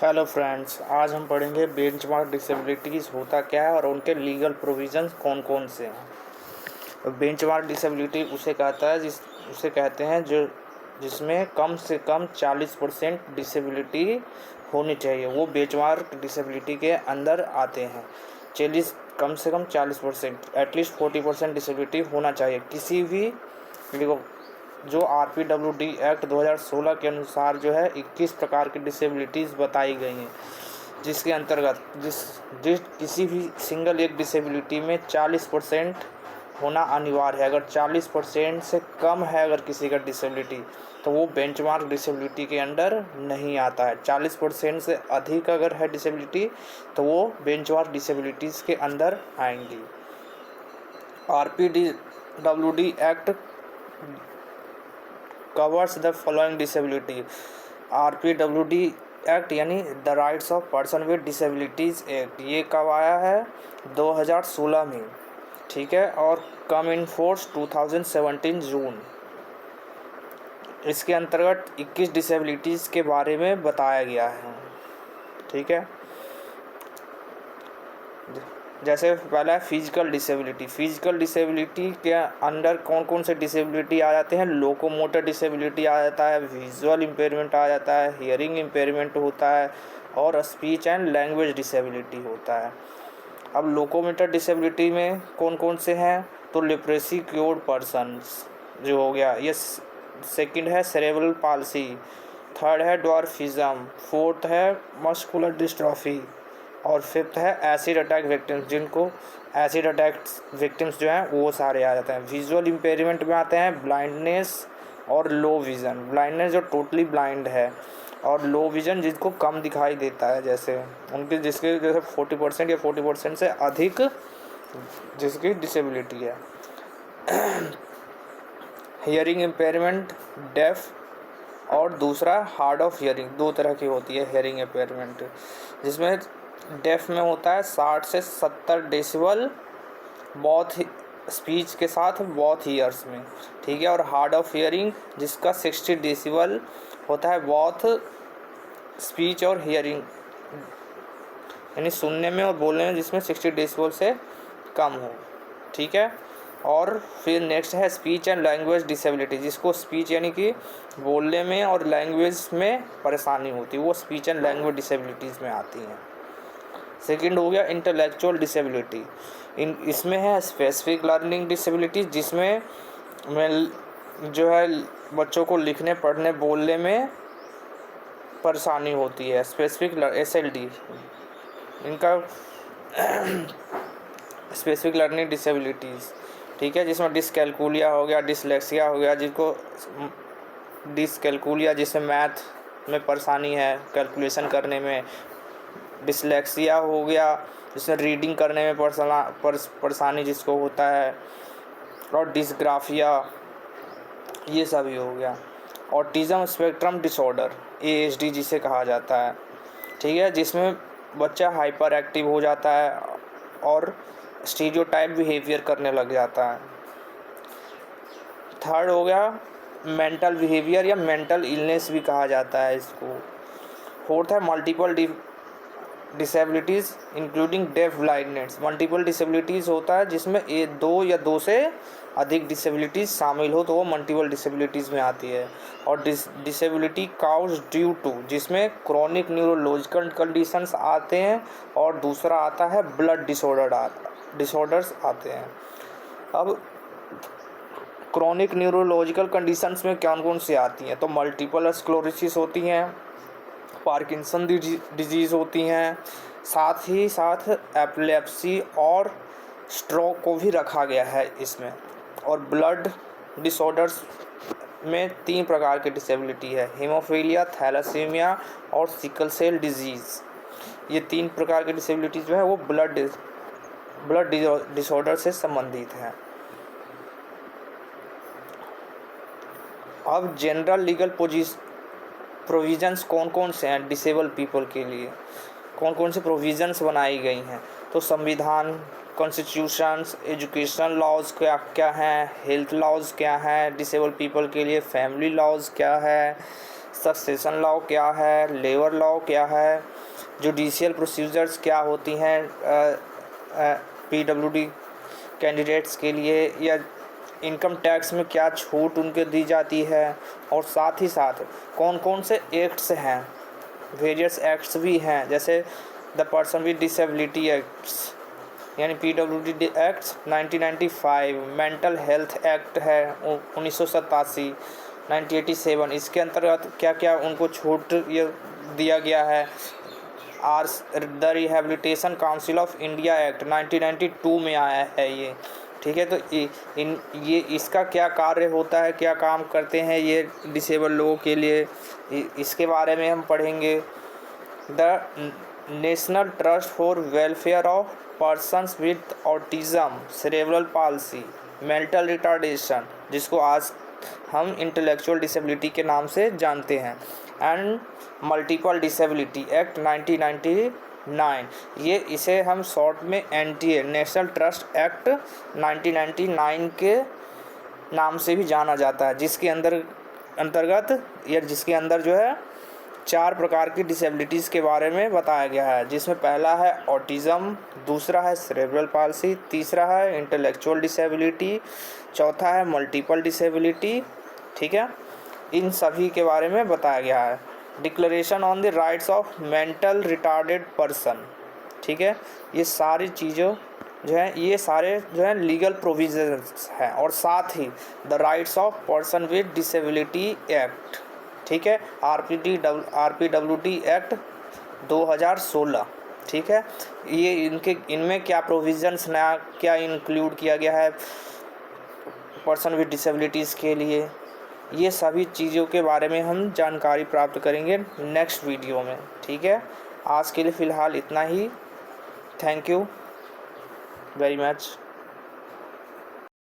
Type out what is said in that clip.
Hello friends, आज हम पढ़ेंगे बेंचमार्क डिसेबिलिटीज़ होता क्या है और उनके लीगल प्रोविजंस कौन कौन से हैं। बेंचमार्क डिसेबिलिटी उसे कहता है उसे कहते हैं जिसमें कम से कम 40% डिसेबिलिटी होनी चाहिए, वो बेंचमार्क डिसेबिलिटी के अंदर आते हैं। कम से कम 40%, एटलीस्ट 40% डिसेबिलिटी होना चाहिए किसी भी जो RPWD एक्ट 2016 के अनुसार जो है 21 प्रकार की डिसेबिलिटीज़ बताई गई हैं, जिसके अंतर्गत जिस किसी भी सिंगल एक डिसेबिलिटी में 40% होना अनिवार्य है। अगर 40% से कम है अगर किसी का डिसेबिलिटी, तो वो बेंचमार्क डिसेबिलिटी के अंडर नहीं आता है। 40% से अधिक अगर है डिसेबिलिटी, तो वो बेंचमार्क डिसेबिलिटीज़ के अंदर आएंगी। RPWD act covers the following disability. RPWD act यानी the rights of person with disabilities act, ये कब आया है? 2016 में, ठीक है, और कम इन फोर्स 2017 जून। इसके अंतर्गत 21 डिसेबिलिटीज़ के बारे में बताया गया है, ठीक है। जैसे पहला है फिजिकल डिसेबिलिटी। फिजिकल डिसेबिलिटी के अंडर कौन कौन से डिसेबिलिटी आ जाते हैं? लोकोमोटर डिसेबिलिटी आ जाता है, विजुअल इम्पेयरमेंट आ जाता है, हियरिंग इम्पेयरमेंट होता है और स्पीच एंड लैंग्वेज डिसेबिलिटी होता है। अब लोकोमोटर डिसेबिलिटी में कौन कौन से हैं? तो लेप्रेसी क्योर्ड पर्सन्स जो हो गया, ये सेकंड है सेरेब्रल पाल्सी, थर्ड है ड्वार्फिज्म, फोर्थ है मस्कुलर डिस्ट्रॉफी और फिफ्थ है एसिड अटैक विक्टिम्स, जिनको एसिड अटैक विक्टिम्स जो हैं वो सारे आ जाते हैं। विजुअल इम्पेयरमेंट में आते हैं ब्लाइंडनेस और लो विज़न। ब्लाइंडनेस जो टोटली ब्लाइंड है, और लो विज़न जिसको कम दिखाई देता है, जिसके जैसे 40% या 40% से अधिक जिसकी डिसेबिलिटी है। हियरिंग इम्पेयरमेंट डेफ और दूसरा हार्ड ऑफ हियरिंग, दो तरह की होती है हियरिंग इम्पेयरमेंट, जिसमें डेफ में होता है 60 से 70 डेसिबल बहुत स्पीच के साथ बहुत ईयर्स में, ठीक है, और हार्ड ऑफ हियरिंग जिसका 60 डेसिबल होता है बहुत स्पीच और हियरिंग यानी सुनने में और बोलने में, जिसमें 60 डेसिबल से कम हो, ठीक है। और फिर नेक्स्ट है स्पीच एंड लैंग्वेज डिसेबिलिटी, जिसको स्पीच यानी कि बोलने में और लैंग्वेज में परेशानी होती है, वो स्पीच एंड लैंग्वेज डिसेबिलिटीज़ में आती हैं। सेकंड हो गया इंटेलेक्चुअल डिसेबिलिटी। इसमें है स्पेसिफिक लर्निंग डिसेबिलिटी, जिसमें जो है बच्चों को लिखने पढ़ने बोलने में परेशानी होती है। स्पेसिफिक SLD इनका स्पेसिफिक लर्निंग डिसेबिलिटीज़, ठीक है, जिसमें डिसकैलकुलिया हो गया, डिसलेक्सिया हो गया, जिसको डिसकैलकुलिया जिसमें मैथ में परेशानी है कैलकुलेशन करने में, डिसलेक्सिया हो गया जिसमें रीडिंग करने में परेशानी जिसको होता है, और डिसग्राफिया, ये सभी हो गया। ऑटिज़म स्पेक्ट्रम डिसऑर्डर ASD जिसे कहा जाता है, ठीक है, जिसमें बच्चा हाइपर एक्टिव हो जाता है और स्टीरियोटाइप बिहेवियर करने लग जाता है। थर्ड हो गया मेंटल बिहेवियर या मेंटल इलनेस भी कहा जाता है इसको। फोर्थ है multiple disabilities including deaf blindness. Multiple disabilities होता है जिसमें दो या दो से अधिक डिसेबिलिटीज़ शामिल हो, तो वो मल्टीपल डिसेबिलिटीज़ में आती है। और डिसेबिलिटी काउज ड्यू टू, जिसमें क्रॉनिक न्यूरोलॉजिकल कंडीशंस आते हैं, और दूसरा आता है ब्लड डिसऑर्डर्स आते हैं। अब क्रॉनिक न्यूरोलॉजिकल कंडीशंस में कौन कौन सी आती हैं? तो मल्टीपल स्क्लेरोसिस होती हैं, पार्किंसन डिजीज़ होती हैं, साथ ही साथ एपिलेप्सी और स्ट्रोक को भी रखा गया है इसमें। और ब्लड डिसऑर्डर्स में 3 प्रकार की डिसेबिलिटी है, हीमोफीलिया, थैलासीमिया और सिकल सेल डिजीज़। ये 3 प्रकार की डिसेबिलिटी जो है वो ब्लड डिसऑर्डर से संबंधित है। अब जनरल लीगल प्रोविजंस कौन कौन से हैं डिसेबल पीपल के लिए, कौन कौन से प्रोविजंस बनाई गई हैं? तो संविधान, कॉन्स्टिट्यूशंस, एजुकेशनल लॉज क्या क्या हैं, हेल्थ लॉज क्या हैं डिसेबल पीपल के लिए, फैमिली लॉज क्या है, सक्सेशन लॉ क्या है, लेबर लॉ क्या है, जुडिशियल प्रोसीजर्स क्या होती हैं PWD कैंडिडेट्स के लिए, या इनकम टैक्स में क्या छूट उनके दी जाती है, और साथ ही साथ कौन कौन से एक्ट्स हैं, वेरियस एक्ट्स भी हैं, जैसे the person with disability acts यानी PWD acts 1995, mental health act है 1987, 1987, इसके अंतर्गत क्या क्या उनको छूट दिया गया है। आर the Rehabilitation Council of India Act 1992 में आया है ये, ठीक है। तो ये इसका क्या कार्य होता है, क्या काम करते हैं ये डिसेबल लोगों के लिए, इसके बारे में हम पढ़ेंगे। The national trust for welfare of persons with autism, cerebral palsy, mental retardation, जिसको आज हम इंटेलेक्चुअल डिसेबिलिटी के नाम से जानते हैं, एंड मल्टीपल डिसेबिलिटी एक्ट 1999, ये इसे हम शॉर्ट में NTA नेशनल ट्रस्ट एक्ट 1999 के नाम से भी जाना जाता है, जिसके अंतर्गत या जिसके अंदर जो है 4 प्रकार की डिसेबिलिटीज़ के बारे में बताया गया है, जिसमें पहला है ऑटिज़म, दूसरा है सेरेब्रल पाल्सी, तीसरा है इंटेलेक्चुअल डिसेबिलिटी, चौथा है मल्टीपल डिसेबिलिटी, ठीक है। इन सभी के बारे में बताया गया है। Declaration on the rights of mental retarded person, ठीक है। ये सारी चीज़ों जो है, ये सारे जो है लीगल प्रोविजंस हैं, और साथ ही the rights of person with disability act, ठीक है, RPWD एक्ट 2016, ठीक है। ये इनमें क्या प्रोविजंस नया क्या इंक्लूड किया गया है पर्सन विद डिसेबिलिटीज़ के लिए, ये सभी चीज़ों के बारे में हम जानकारी प्राप्त करेंगे नेक्स्ट वीडियो में, ठीक है। आज के लिए फ़िलहाल इतना ही। Thank you very much.